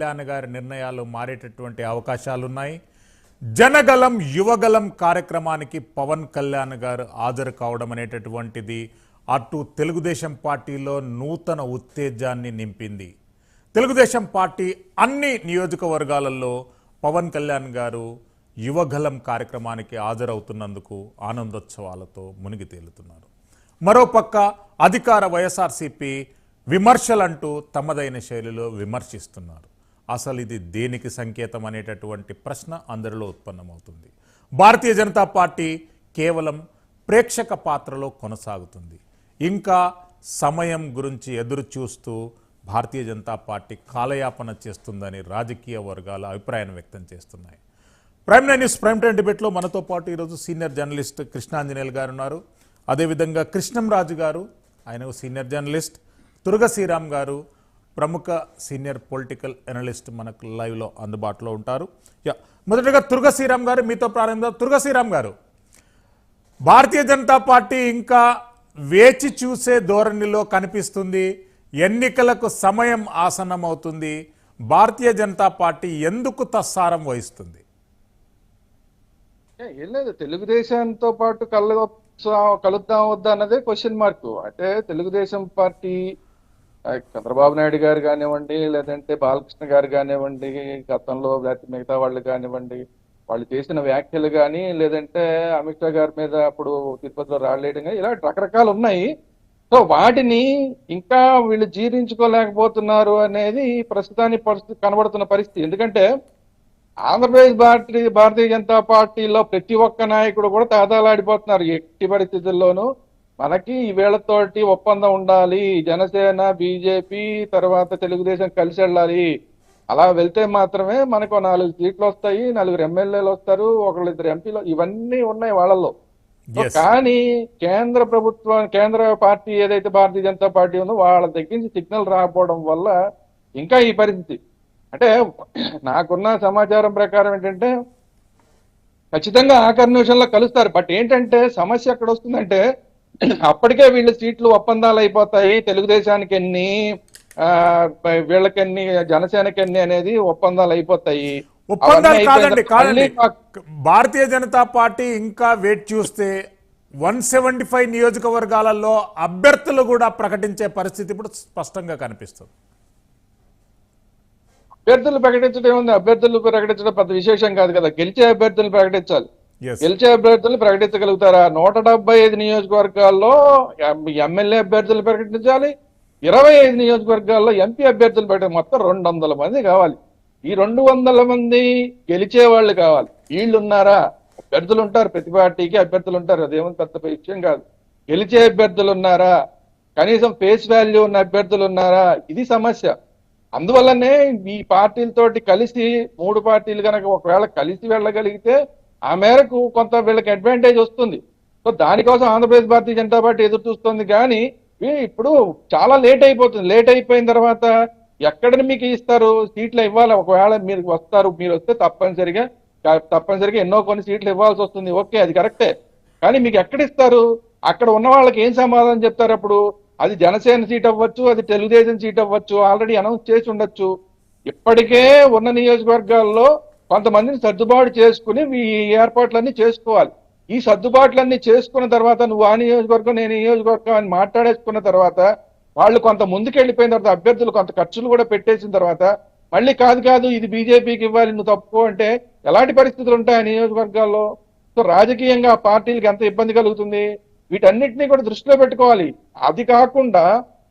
కళ్యాణ్ గారి నిర్ణయాలు మారేటటువంటి అవకాశాలున్నాయి. జనగలం యువగలం కార్యక్రమానికి పవన్ కళ్యాణ్ గారు హాజరు కావడం అనేటటువంటిది అటు తెలుగుదేశం పార్టీలో నూతన ఉత్తేజాన్ని నింపింది. తెలుగుదేశం పార్టీ అన్ని నియోజకవర్గాలలో పవన్ కళ్యాణ్ గారు యువగలం కార్యక్రమానికి హాజరవుతున్నందుకు ఆనందోత్సవాలతో మునిగి తేలుతున్నారు. మరోపక్క అధికార వైఎస్ఆర్సీపీ విమర్శలంటూ తమదైన శైలిలో విమర్శిస్తున్నారు. అసలు ఇది దేనికి సంకేతం అనేటటువంటి ప్రశ్న అందరిలో ఉత్పన్నమవుతుంది. భారతీయ జనతా పార్టీ కేవలం ప్రేక్షక పాత్రలో కొనసాగుతుంది. ఇంకా సమయం గురించి ఎదురు చూస్తూ భారతీయ జనతా పార్టీ కాలయాపన చేస్తుందని రాజకీయ వర్గాలు అభిప్రాయం వ్యక్తం చేస్తున్నాయి. Prime nine news prime time డిబేట్లో మనతో పాటు ఈరోజు సీనియర్ జర్నలిస్ట్ కృష్ణాంజనేయులు గారు ఉన్నారు. అదేవిధంగా కృష్ణంరాజు గారు, ఆయన సీనియర్ జర్నలిస్ట్, తురగ శ్రీరామ్ గారు ప్రముఖ సీనియర్ పొలిటికల్ అనలిస్ట్ మనకు లైవ్లో అందుబాటులో ఉంటారు. మొదటగా తురగ శ్రీరామ్ గారు మీతో ప్రారంభిద్దాం. తురగ శ్రీరామ్ గారు, భారతీయ జనతా పార్టీ ఇంకా వేచి చూసే ధోరణిలో కనిపిస్తుంది. ఎన్నికలకు సమయం ఆసన్నమవుతుంది. భారతీయ జనతా పార్టీ ఎందుకు తస్సారం వహిస్తుంది? ఏం లేదు, తెలుగుదేశంతో పాటు కలుద్దాం వద్దా అన్నదే క్వశ్చన్ మార్క్. అంటే తెలుగుదేశం పార్టీ చంద్రబాబు నాయుడు గారు కానివ్వండి, లేదంటే బాలకృష్ణ గారు కానివ్వండి, గతంలో మిగతా వాళ్ళు కానివ్వండి, వాళ్ళు చేసిన వ్యాఖ్యలు కానీ, లేదంటే అమిత్ షా గారి మీద అప్పుడు తిరుపతిలో రాళ్ళేయడం కానీ, ఇలా రకరకాలు ఉన్నాయి. సో వాటిని ఇంకా వీళ్ళు జీర్ణించుకోలేకపోతున్నారు అనేది ప్రస్తుతానికి కనబడుతున్న పరిస్థితి. ఎందుకంటే ఆంధ్రప్రదేశ్ భారతీయ జనతా పార్టీలో ప్రతి ఒక్క నాయకుడు కూడా తాదాలాడిపోతున్నారు. ఎట్టి పరిస్థితుల్లోనూ మనకి ఈ వేళతోటి ఒప్పందం ఉండాలి, జనసేన, బీజేపీ, తర్వాత తెలుగుదేశం కలిసి వెళ్ళాలి. అలా వెళ్తే మాత్రమే మనకు 4 సీట్లు వస్తాయి, 4 ఎమ్మెల్యేలు వస్తారు, 1-2 ఎంపీలు, ఇవన్నీ ఉన్నాయి వాళ్ళల్లో. కానీ కేంద్ర ప్రభుత్వం, కేంద్ర పార్టీ ఏదైతే భారతీయ జనతా పార్టీ ఉందో వాళ్ళ దగ్గర నుంచి సిగ్నల్ రాకపోవడం వల్ల ఇంకా ఈ పరిస్థితి. అంటే నాకున్న సమాచారం ప్రకారం ఏంటంటే ఖచ్చితంగా ఆఖరి నిమిషంలో కలుస్తారు. బట్ ఏంటంటే సమస్య ఎక్కడ వస్తుందంటే అప్పటికే వీళ్ళ సీట్లు ఒప్పందాలు అయిపోతాయి. తెలుగుదేశానికి ఎన్ని, వీళ్ళకెన్ని, జనసేనకి ఎన్ని అనేది ఒప్పందాలు అయిపోతాయి. ఒప్పందాలు కాదండి. భారతీయ జనతా పార్టీ ఇంకా వెయిట్ చూస్తే 175 నియోజకవర్గాలలో అభ్యర్థులు కూడా ప్రకటించే పరిస్థితి ఇప్పుడు స్పష్టంగా కనిపిస్తుంది. అభ్యర్థులు ప్రకటించడం ఉంది. అభ్యర్థులు ప్రకటించడం పెద్ద విశేషం కాదు కదా, గెలిచే అభ్యర్థులు ప్రకటించాలి. గెలిచే అభ్యర్థులు ప్రకటించగలుగుతారా? 175 నియోజకవర్గాల్లో ఎమ్మెల్యే అభ్యర్థులు ప్రకటించాలి, 25 నియోజకవర్గాల్లో ఎంపీ అభ్యర్థులు ప్రకటించాలి. మొత్తం 200 మంది కావాలి. ఈ 200 మంది గెలిచే వాళ్ళు కావాలి. వీళ్ళు ఉన్నారా? అభ్యర్థులు ఉంటారు, ప్రతి పార్టీకి అభ్యర్థులు ఉంటారు, అదేమో పెద్ద విషయం కాదు. గెలిచే అభ్యర్థులు ఉన్నారా? కనీసం ఫేస్ వాల్యూ ఉన్న అభ్యర్థులు ఉన్నారా? ఇది సమస్య. అందువల్లనే ఈ పార్టీలతోటి కలిసి 3 పార్టీలు కనుక ఒకవేళ కలిసి వెళ్ళగలిగితే ఆ మేరకు కొంత వీళ్ళకి అడ్వాంటేజ్ వస్తుంది. సో దానికోసం ఆంధ్రప్రదేశ్ భారతీయ జనతా పార్టీ ఎదురు చూస్తుంది. కానీ ఇప్పుడు చాలా లేట్ అయిపోతుంది. లేట్ అయిపోయిన తర్వాత ఎక్కడని మీకు ఇస్తారు? సీట్లు ఇవ్వాలి. ఒకవేళ మీరు వస్తారు, మీరు వస్తే తప్పనిసరిగా ఎన్నో కొన్ని సీట్లు ఇవ్వాల్సి వస్తుంది. ఓకే, అది కరెక్టే. కానీ మీకు ఎక్కడ ఇస్తారు? అక్కడ ఉన్న వాళ్ళకి ఏం సమాధానం చెప్తారు? అప్పుడు అది జనసేన సీట్ అవ్వచ్చు, అది తెలుగుదేశం సీట్ అవ్వచ్చు, ఆల్రెడీ అనౌన్స్ చేసి ఉండొచ్చు. ఇప్పటికే ఉన్న నియోజకవర్గాల్లో కొంతమందిని సర్దుబాటు చేసుకుని ఈ ఏర్పాట్లన్నీ చేసుకోవాలి. ఈ సర్దుబాట్లన్నీ చేసుకున్న తర్వాత నువ్వు ఆ నియోజకవర్గం, నేను ఈ నియోజకవర్గం అని మాట్లాడేసుకున్న తర్వాత వాళ్ళు కొంత ముందుకు వెళ్ళిపోయిన తర్వాత అభ్యర్థులు కొంత ఖర్చులు కూడా పెట్టేసిన తర్వాత మళ్ళీ కాదు ఇది బీజేపీకి ఇవ్వాలి, నువ్వు తప్పుకో అంటే ఎలాంటి పరిస్థితులు ఉంటాయి ఆ నియోజకవర్గాల్లో? సో రాజకీయంగా ఆ పార్టీలకు ఎంత ఇబ్బంది కలుగుతుంది? వీటన్నిటినీ కూడా దృష్టిలో పెట్టుకోవాలి. అది కాకుండా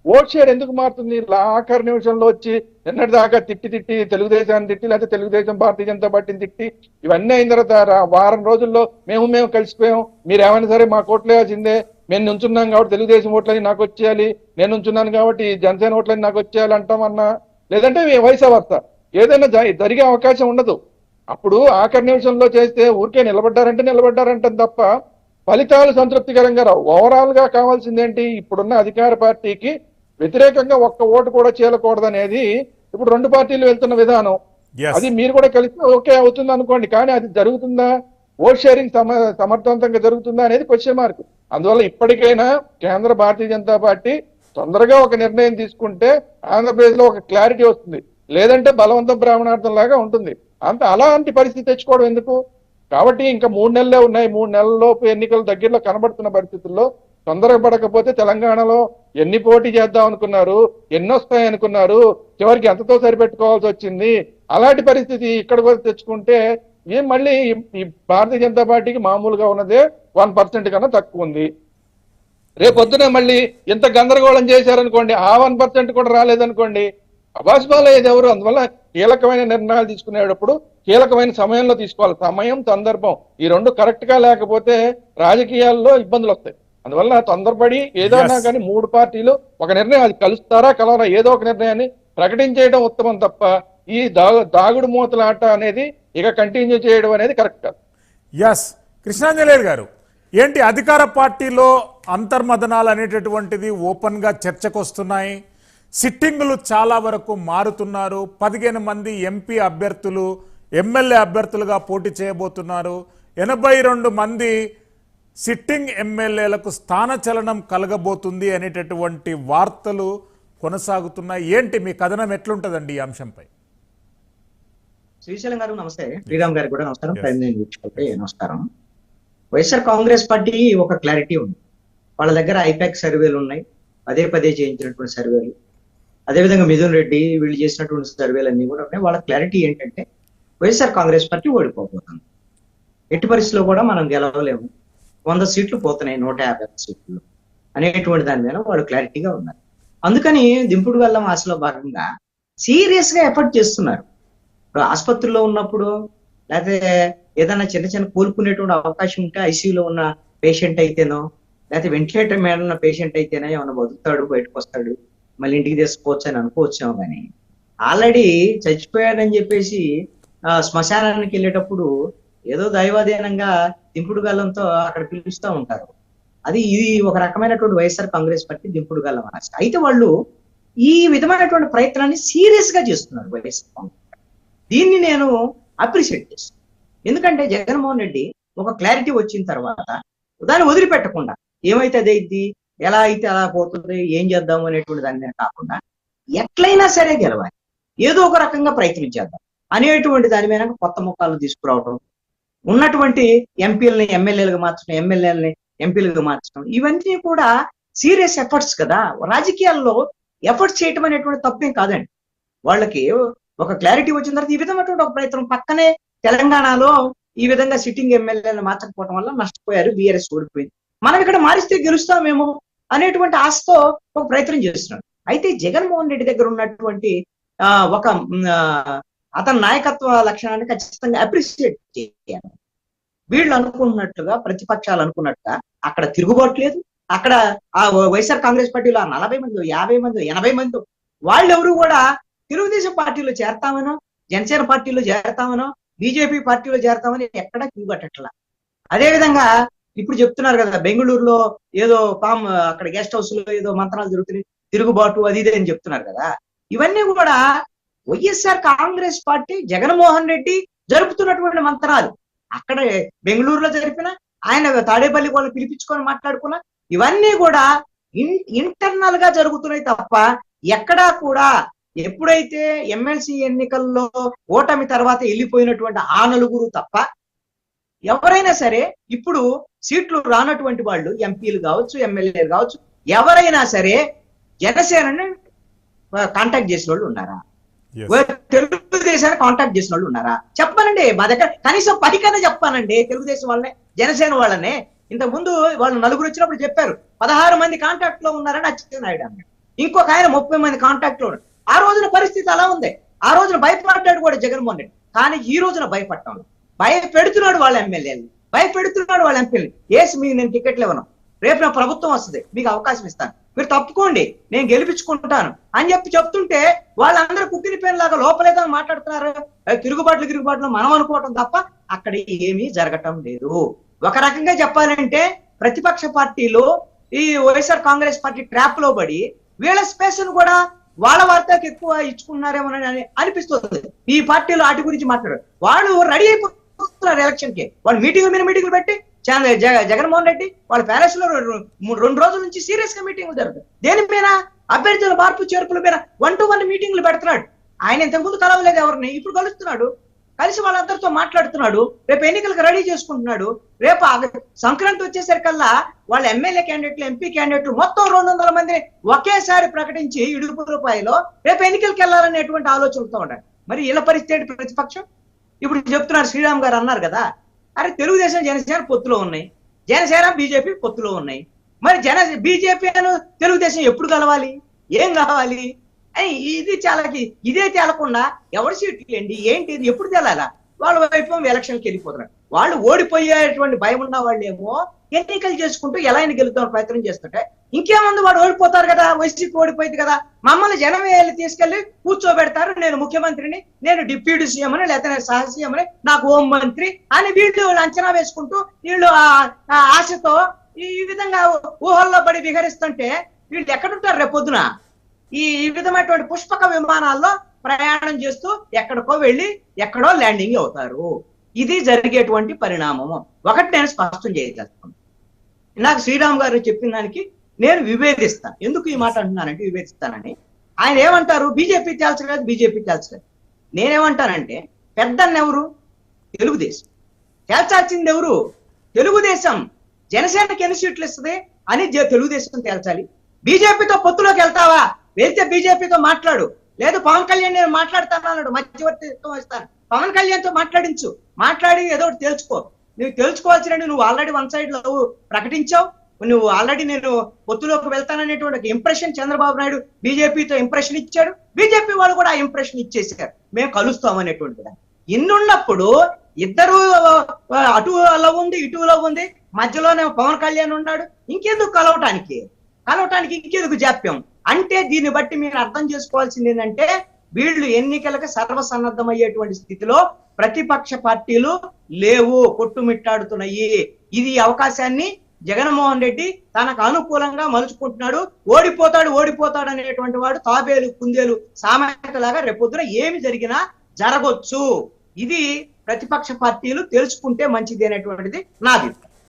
ఓట్ షేర్ ఎందుకు మారుతుంది? ఆఖరి నిమిషంలో వచ్చి నిన్నటి దాకా తిట్టి తెలుగుదేశాన్ని తిట్టి, లేకపోతే తెలుగుదేశం భారతీయ జనతా పార్టీని తిట్టి, ఇవన్నీ అయిన తర్వాత వారం రోజుల్లో మేము కలిసిపోయాం, మీరు ఏమైనా సరే మాకు ఓట్లు వేయాల్సిందే, మేము నుంచున్నాం కాబట్టి తెలుగుదేశం ఓట్లని నాకు వచ్చేయాలి, నేను నుంచున్నాను కాబట్టి జనసేన ఓట్లని నాకు వచ్చేయాలి అంటామన్నా, లేదంటే వయసు వర్త ఏదైనా జరిగే అవకాశం ఉండదు. అప్పుడు ఆఖరి నిమిషంలో చేస్తే ఊరికే నిలబడ్డారంటే తప్ప ఫలితాలు సంతృప్తికరంగా రావు. ఓవరాల్ గా కావాల్సిందేంటి? ఇప్పుడున్న అధికార పార్టీకి వ్యతిరేకంగా ఒక్క ఓటు కూడా చేయకూడదనేది ఇప్పుడు 2 పార్టీలు వెళ్తున్న విధానం. అది మీరు కూడా కలిసి ఓకే అవుతుంది అనుకోండి, కానీ అది జరుగుతుందా? ఓట్ షేరింగ్ సమర్థవంతంగా జరుగుతుందా అనేది క్వశ్చన్ మార్క్. అందువల్ల ఇప్పటికైనా కేంద్ర భారతీయ జనతా పార్టీ తొందరగా ఒక నిర్ణయం తీసుకుంటే ఆంధ్రప్రదేశ్ లో ఒక క్లారిటీ వస్తుంది. లేదంటే బలవంత బ్రాహ్మణార్థం లాగా ఉంటుంది. అలాంటి పరిస్థితి తెచ్చుకోవడం ఎందుకు? కాబట్టి ఇంకా 3 నెలలే ఉన్నాయి. 3 నెలల్లోపు ఎన్నికలు దగ్గరలో కనబడుతున్న పరిస్థితుల్లో తొందరపడకపోతే తెలంగాణలో ఎన్ని పోటీ చేద్దాం అనుకున్నారు, ఎన్ని వస్తాయి అనుకున్నారు, చివరికి ఎంతతో సరిపెట్టుకోవాల్సి వచ్చింది. అలాంటి పరిస్థితి ఇక్కడ కూడా తెచ్చుకుంటే ఏం మళ్ళీ ఈ భారతీయ జనతా పార్టీకి మామూలుగా ఉన్నదే 1% కన్నా తక్కువ ఉంది. రేపొద్దునే మళ్ళీ ఇంత గందరగోళం చేశారనుకోండి, ఆ 1% కూడా రాలేదనుకోండి, అబాస్బాలయ్యేది ఎవరు? అందువల్ల కీలకమైన నిర్ణయాలు తీసుకునేటప్పుడు కీలకమైన సమయంలో తీసుకోవాలి. సమయం, సందర్భం ఈ రెండు కరెక్ట్ గా లేకపోతే రాజకీయాల్లో ఇబ్బందులు వస్తాయి. అందువల్ల తొందరపడి ఏదైనా కానీ 3 పార్టీలు ఒక నిర్ణయం, అది కలుస్తారా కలవరా ఏదో ఒక నిర్ణయాన్ని ప్రకటించేయడం ఉత్తమం తప్ప ఈ దాగుడు మూతలాట అనేది ఇక కంటిన్యూ చేయడం అనేది కరెక్ట్ కాదు. ఎస్ కృష్ణాంజనేయులు గారు, ఏంటి అధికార పార్టీలో అంతర్మదనాలు అనేటటువంటిది ఓపెన్గా చర్చకు వస్తున్నాయి. సిట్టింగులు చాలా వరకు మారుతున్నారు. 15 మంది ఎంపీ అభ్యర్థులు ఎమ్మెల్యే అభ్యర్థులుగా పోటీ చేయబోతున్నారు. 82 మంది సిట్టింగ్ ఎమ్మెల్యేలకు స్థానచలనం కలగబోతుంది అనేటటువంటి వార్తలు కొనసాగుతున్నాయి. ఏంటి మీ కథనం ఎట్లుంటదండి ఈ అంశంపై? శ్రీశైలం గారు నమస్తే, శ్రీరామ్ గారికి కూడా నమస్కారం, నమస్కారం. వైఎస్ఆర్ కాంగ్రెస్ పార్టీ ఒక క్లారిటీ ఉంది. వాళ్ళ దగ్గర ఐపాక్ సర్వేలు ఉన్నాయి, పదే చేయించినటువంటి సర్వేలు. అదేవిధంగా మిథున్ రెడ్డి వీళ్ళు చేసినటువంటి సర్వేలు అన్ని కూడా ఉన్నాయి. వాళ్ళ క్లారిటీ ఏంటంటే వైఎస్ఆర్ కాంగ్రెస్ పార్టీ ఓడిపోతుంది, ఎట్టి పరిస్థితుల్లో కూడా మనం గెలవలేము, 100 సీట్లు పోతున్నాయి 150 సీట్లు అనేటువంటి దాని మీద వాళ్ళు క్లారిటీగా ఉన్నారు. అందుకని దింపుడు వెళ్ళం ఆశలో భాగంగా సీరియస్ గా ఎఫర్ట్ చేస్తున్నారు. ఇప్పుడు ఆసుపత్రిలో ఉన్నప్పుడు లేకపోతే ఏదైనా చిన్న కోలుకునేటువంటి అవకాశం ఉంటే ఐసీయూలో ఉన్న పేషెంట్ అయితేనో లేకపోతే వెంటిలేటర్ మీద ఉన్న పేషెంట్ అయితేనో ఏమైనా బతుకుతాడు, బయటకు వస్తాడు, మళ్ళీ ఇంటికి తీసుకోవచ్చు అని అనుకోవచ్చాము. కానీ ఆల్రెడీ చచ్చిపోయాడని చెప్పేసి శ్మశానానికి వెళ్ళేటప్పుడు ఏదో దైవాధీనంగా దింపుడు గల్లంతో అక్కడ పిలుస్తూ ఉంటారు. ఇది ఒక రకమైనటువంటి వైఎస్ఆర్ కాంగ్రెస్ పార్టీ దింపుడు గల్లం ఆశ. అయితే వాళ్ళు ఈ విధమైనటువంటి ప్రయత్నాన్ని సీరియస్ గా చేస్తున్నారు వైఎస్ఆర్ కాంగ్రెస్. దీన్ని నేను అప్రిషియేట్ చేస్తాను. ఎందుకంటే జగన్మోహన్ రెడ్డి ఒక క్లారిటీ వచ్చిన తర్వాత దాన్ని వదిలిపెట్టకుండా ఏమైతే అదైద్ది, ఎలా అయితే అలా పోతుంది, ఏం చేద్దాము అనేటువంటి దాని మీద కాకుండా ఎట్లయినా సరే గెలవాలి, ఏదో ఒక రకంగా ప్రయత్నించేద్దాం అనేటువంటి దాని మీద కొత్త ముఖాలు తీసుకురావడం, ఉన్నటువంటి ఎంపీలని ఎమ్మెల్యేలుగా మార్చడం, ఎమ్మెల్యేలని ఎంపీలుగా మార్చడం, ఇవన్నీ కూడా సీరియస్ ఎఫర్ట్స్ కదా. రాజకీయాల్లో ఎఫర్ట్స్ చేయటం అనేటువంటి తప్పేం కాదండి. వాళ్ళకి ఒక క్లారిటీ వచ్చిన తర్వాత ఈ విధమైనటువంటి ఒక ప్రయత్నం, పక్కనే తెలంగాణలో ఈ విధంగా సిట్టింగ్ ఎమ్మెల్యేలను మార్చకపోవడం వల్ల నష్టపోయారు, బీఆర్ఎస్ ఓడిపోయింది, మనం ఇక్కడ మారిస్తే గెలుస్తామేమో అనేటువంటి ఆశతో ఒక ప్రయత్నం చేస్తున్నాడు. అయితే జగన్మోహన్ రెడ్డి దగ్గర ఉన్నటువంటి ఒక అతని నాయకత్వ లక్షణాన్ని ఖచ్చితంగా అప్రిషియేట్ చేయాలి. వీళ్ళు అనుకున్నట్టుగా, ప్రతిపక్షాలు అనుకున్నట్టుగా అక్కడ తిరుగుబాటు లేదు. అక్కడ ఆ వైఎస్ఆర్ కాంగ్రెస్ పార్టీలో 40 మంది 50 మంది 80 మంది వాళ్ళెవరు కూడా తెలుగుదేశం పార్టీలో చేరతామనో, జనసేన పార్టీలో చేరతామనో, బీజేపీ పార్టీలో చేరతామని ఎక్కడా తిరుగుబట్టట్లా. అదేవిధంగా ఇప్పుడు చెప్తున్నారు కదా, బెంగళూరులో ఏదో అక్కడ గెస్ట్ హౌస్ లో ఏదో మంత్రాలు జరుగుతున్నాయి, తిరుగుబాటు అది ఇది అని చెప్తున్నారు కదా. ఇవన్నీ కూడా వైఎస్ఆర్ కాంగ్రెస్ పార్టీ, జగన్మోహన్ రెడ్డి జరుపుతున్నటువంటి మంత్రాలు. అక్కడ బెంగళూరులో జరిపిన, ఆయన తాడేపల్లి వాళ్ళు పిలిపించుకొని మాట్లాడుకున్న, ఇవన్నీ కూడా ఇంటర్నల్ గా జరుగుతున్నాయి తప్ప ఎక్కడా కూడా ఎప్పుడైతే ఎమ్మెల్సీ ఎన్నికల్లో ఓటమి తర్వాత వెళ్ళిపోయినటువంటి ఆ నలుగురు తప్ప ఎవరైనా సరే ఇప్పుడు సీట్లు రానటువంటి వాళ్ళు, ఎంపీలు కావచ్చు, ఎమ్మెల్యేలు కావచ్చు, ఎవరైనా సరే జనసేనని కాంటాక్ట్ చేసిన వాళ్ళు ఉన్నారా? తెలుగుదేశాన్ని కాంటాక్ట్ చేసిన వాళ్ళు ఉన్నారా? చెప్పానండి. మా దగ్గర కనీసం 10 కన్నా చెప్పానండి. తెలుగుదేశం వాళ్ళనే, జనసేన వాళ్ళనే. ఇంతకు ముందు వాళ్ళు నలుగురు వచ్చినప్పుడు చెప్పారు 16 మంది కాంటాక్ట్ లో ఉన్నారని అచ్చెన్నాయుడు అన్నాడు. ఇంకొక ఆయన 30 మంది కాంటాక్ట్ లో ఉన్నారు. ఆ రోజున పరిస్థితి అలా ఉంది. ఆ రోజున భయపడ్డాడు కూడా జగన్మోహన్ రెడ్డి. కానీ ఈ రోజున భయపడటం, భయపెడుతున్నాడు వాళ్ళ ఎమ్మెల్యేలు, భయపెడుతున్నాడు వాళ్ళ ఎంపీలు. ఏసి మీకు నేను టికెట్లు ఇవ్వను, రేపు నా ప్రభుత్వం వస్తుంది, మీకు అవకాశం ఇస్తాను, మీరు తప్పుకోండి, నేను గెలిపించుకుంటాను అని చెప్తుంటే వాళ్ళందరూ కుక్కిన పేరులాగా లోపలేదో మాట్లాడుతున్నారు. తిరుగుబాట్లు మనం అనుకోవటం తప్ప అక్కడ ఏమీ జరగటం లేదు. ఒక రకంగా చెప్పాలంటే ప్రతిపక్ష పార్టీలో ఈ వైఎస్ఆర్ కాంగ్రెస్ పార్టీ ట్రాప్ లో పడి వీళ్ళ స్పేస్ ను కూడా వాళ్ళ వార్తకి ఎక్కువ ఇచ్చుకున్నారేమోనని అనిపిస్తుంది. ఈ పార్టీలో వాటి గురించి మాట్లాడారు. వాళ్ళు రెడీ అయిపోతున్నారు ఎలక్షన్ కి. వాళ్ళు మీటింగ్లు పెట్టి జగన్మోహన్ రెడ్డి వాళ్ళ ప్యాలెస్ లో 2 రోజుల నుంచి సీరియస్ గా మీటింగ్లు జరుగుతాయి. దేని మీద? అభ్యర్థుల మార్పు చేర్పుల మీద 1-to-1 మీటింగ్లు పెడుతున్నాడు. ఆయన ఇంతకుముందు కలవలేదు ఎవరిని, ఇప్పుడు కలుస్తున్నాడు, కలిసి వాళ్ళందరితో మాట్లాడుతున్నాడు, రేపు ఎన్నికలకు రెడీ చేసుకుంటున్నాడు. రేపు సంక్రాంతి వచ్చేసరికల్లా వాళ్ళ ఎమ్మెల్యే క్యాండిడేట్లు, ఎంపీ క్యాండిడేట్లు మొత్తం 200 మందిని ఒకేసారి ప్రకటించి ఇడుపు రూపాయలో రేపు ఎన్నికలకు వెళ్ళాలనేటువంటి ఆలోచనతో ఉండాలి. మరి వీళ్ళ పరిస్థితి ఏంటి? ప్రతిపక్షం ఇప్పుడు చెప్తున్నారు, శ్రీరామ్ గారు అన్నారు కదా, అరే తెలుగుదేశం జనసేన పొత్తులో ఉన్నాయి, జనసేన బీజేపీ పొత్తులో ఉన్నాయి, మరి బీజేపీ తెలుగుదేశం ఎప్పుడు కలవాలి, ఏం కావాలి అని ఇదే తేలకుండా ఎవరి సీట్లు ఏంటి ఏంటి ఎప్పుడు తేలాలా? వాళ్ళ వైపు ఎలక్షన్కి వెళ్ళిపోతున్నారు. వాళ్ళు ఓడిపోయేటువంటి భయం ఉన్న వాళ్ళు ఏమో ఎన్నికలు చేసుకుంటూ ఎలా గెలుద్దామని ప్రయత్నం చేస్తుంటే, ఇంకేముంది వాడు ఓడిపోతారు కదా, వైసీపీ ఓడిపోయింది కదా, మమ్మల్ని జనమే తీసుకెళ్లి కూర్చోబెడతారు, నేను ముఖ్యమంత్రిని, నేను డిప్యూటీ సీఎం అని, లేకపోతే నేను సహ సీఎం అని, నాకు హోం మంత్రి అని వీళ్ళు అంచనా వేసుకుంటూ వీళ్ళు ఆశతో ఈ విధంగా ఊహల్లో పడి విహరిస్తుంటే వీళ్ళు ఎక్కడుంటారు రేపొద్దున? ఈ విధమైనటువంటి పుష్పక విమానాల్లో ప్రయాణం చేస్తూ ఎక్కడికో వెళ్ళి ఎక్కడో ల్యాండింగ్ అవుతారు. ఇది జరిగేటువంటి పరిణామము. ఒకటి నేను స్పష్టం చేయగలుగుతాను, నాకు శ్రీరామ్ గారు చెప్పిన దానికి నేను విభేదిస్తాను. ఎందుకు ఈ మాట అంటున్నానంటే, విభేదిస్తానని ఆయన ఏమంటారు, బీజేపీ తేల్చలేదు, బీజేపీ తేల్చలేదు. నేనేమంటానంటే, పెద్దన్న ఎవరు? తెలుగుదేశం. తేల్చాల్సింది ఎవరు? తెలుగుదేశం. జనసేనకి ఎన్ని సీట్లు ఇస్తుంది అని తెలుగుదేశం తేల్చాలి. బీజేపీతో పొత్తులోకి వెళ్తావా? వెళ్తే బీజేపీతో మాట్లాడు, లేదు పవన్ కళ్యాణ్ నేను మాట్లాడతాను అన్నాడు, మధ్యవర్తిత్వం ఇస్తాను, పవన్ కళ్యాణ్ తో మాట్లాడించు, మాట్లాడి ఏదో ఒకటి తెలుసుకో. నువ్వు తెలుసుకోవాల్సిన నువ్వు ఆల్రెడీ వన్ సైడ్ లో ప్రకటించావు, నువ్వు ఆల్రెడీ నేను పొత్తులోకి వెళ్తాననేటువంటి ఇంప్రెషన్ చంద్రబాబు నాయుడు బీజేపీతో ఇంప్రెషన్ ఇచ్చాడు, బీజేపీ వాళ్ళు కూడా ఆ ఇంప్రెషన్ ఇచ్చేసారు, మేము కలుస్తాం అనేటువంటిది. ఇన్నున్నప్పుడు ఇద్దరు అటు లవ్ ఉంది, ఇటు లవ్ ఉంది, మధ్యలోనే పవన్ కళ్యాణ్ ఉన్నాడు, ఇంకెందుకు కలవటానికి ఇంకెందుకు జాప్యం? అంటే దీన్ని బట్టి మీరు అర్థం చేసుకోవాల్సింది ఏంటంటే, వీళ్ళు ఎన్నికలకు సర్వసన్నద్ధమయ్యేటువంటి స్థితిలో ప్రతిపక్ష పార్టీలు లేవు, కొట్టుమిట్టాడుతున్నాయి. ఇది అవకాశాన్ని జగన్మోహన్ రెడ్డి తనకు అనుకూలంగా మలుచుకుంటున్నాడు. ఓడిపోతాడు అనేటువంటి వాడు తాబేలు కుందేలు సామెతలాగా రేపొద్దున ఏమి జరిగినా జరగొచ్చు. ఇది ప్రతిపక్ష పార్టీలు తెలుసుకుంటే మంచిది అనేటువంటిది నా అభిప్రాయం.